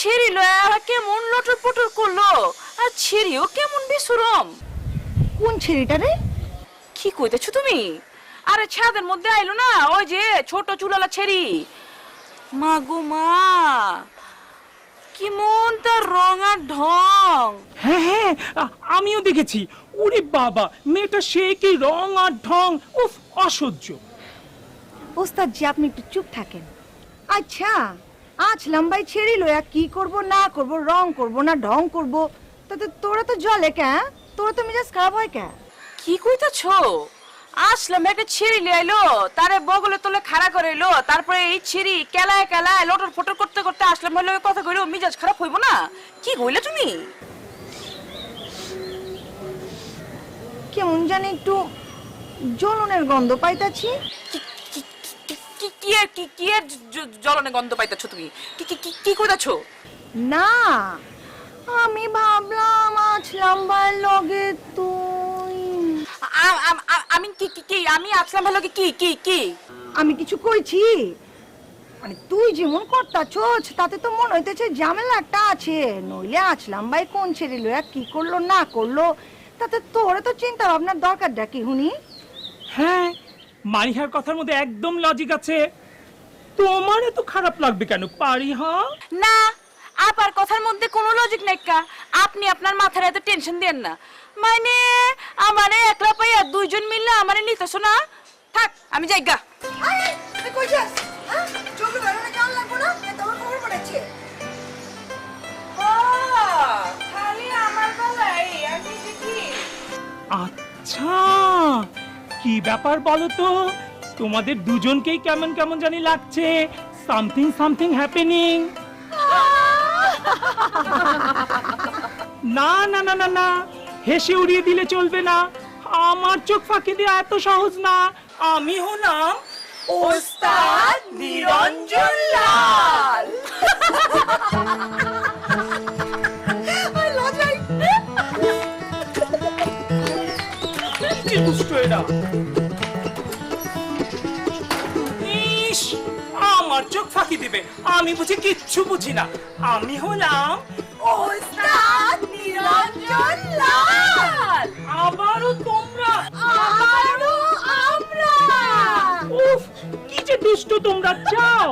ছেড়ি লয়া কেমন লটর পটর করলো, আর ছেড়িও কেমন বেসুরম। কোন ছেড়িটা রে? কি কইতেছো তুমি? আরে ছাদের মধ্যে আইলো না, ওই যে ছোট চুলালা ছেড়ি। মা গো মা, কি মন তার রং আর ঢং। হ্যাঁ হ্যাঁ, আমিও দেখেছি। ওরে বাবা, মেয়েটা সে কি রং আর ঢং, উফ অসহ্য। ওস্তাদ জি আপনি একটু চুপ থাকেন। আচ্ছা আজ লম্বাই ছেড়ি লয়া কি করব না করব, রং করব না ঢং করব, তাতে তোরা তো জলে কে? তোরা তো মেজাজ খারাপ হয় কে? কি কইতেছো? আসলাম একটা ছিঁড়ি লিয়ে আইলো, তারে বগলে তোলে খাড়া করে এলো, তারপরে এই ছিঁড়ি কেলায় কেলায় লটর ফটর করতে করতে আসলাম, হইলো কথা কইলো, মিজাজ খারাপ হইব না? কি কইলে তুমি? কেমন জানি একটু জ্বলনের গন্ধ পাইতাছি। কি এর জ্বলনে গন্ধ পাইতেছো তুমি? কি কইতাছো? না আমি ভাবলাম আজ লম্বার লগে তুই। আমি আমি আসলাম ভালো কি আমি কিছু কইছি? মানে তুই যেমন করতাছস তাতে তো মনে হইতেছে ঝামেলা একটা আছে। নইলে আছলাম ভাই কোন ছেড়ে লয়া কি করলো না করলো, তাতে তোরে তো চিন্তা ভাবনার দরকারটা কি হুনি? হ্যাঁ, মারিহার কথার মধ্যে একদম লজিক আছে। তোমার এত খারাপ লাগবে কেন পারিহা? না, আপার কথার মধ্যে কোনো লজিক নাই কা। আপনি আপনার মাথায় এত টেনশন দেন না। মানে আমারে একলা পাইয়া দুইজন মিললে আমারে নিতেছো না? থাক আমি যাইগা। আচ্ছা, কি ব্যাপার বলো তো? তোমাদের দুজনকেই কেমন কেমন জানি লাগছে। Something something happening. না না না না না, হেসে উড়িয়ে দিলে চলবে না। আমার চোখ ফাঁকি দেওয়া এত সহজ না। আমি হলাম ওস্তাদ নিরঞ্জন লাল। কি দুষ্ট এরা। ইস, আমার চোখ ফাঁকি দিবে। আমি বুঝি কিচ্ছু বুঝি না। আমি হলাম ওস্তাদ নিরঞ্জন লাল। আবারও তোমরা। আবারও আমরা। উফ, কি যে দুষ্ট তোমরা। যাও।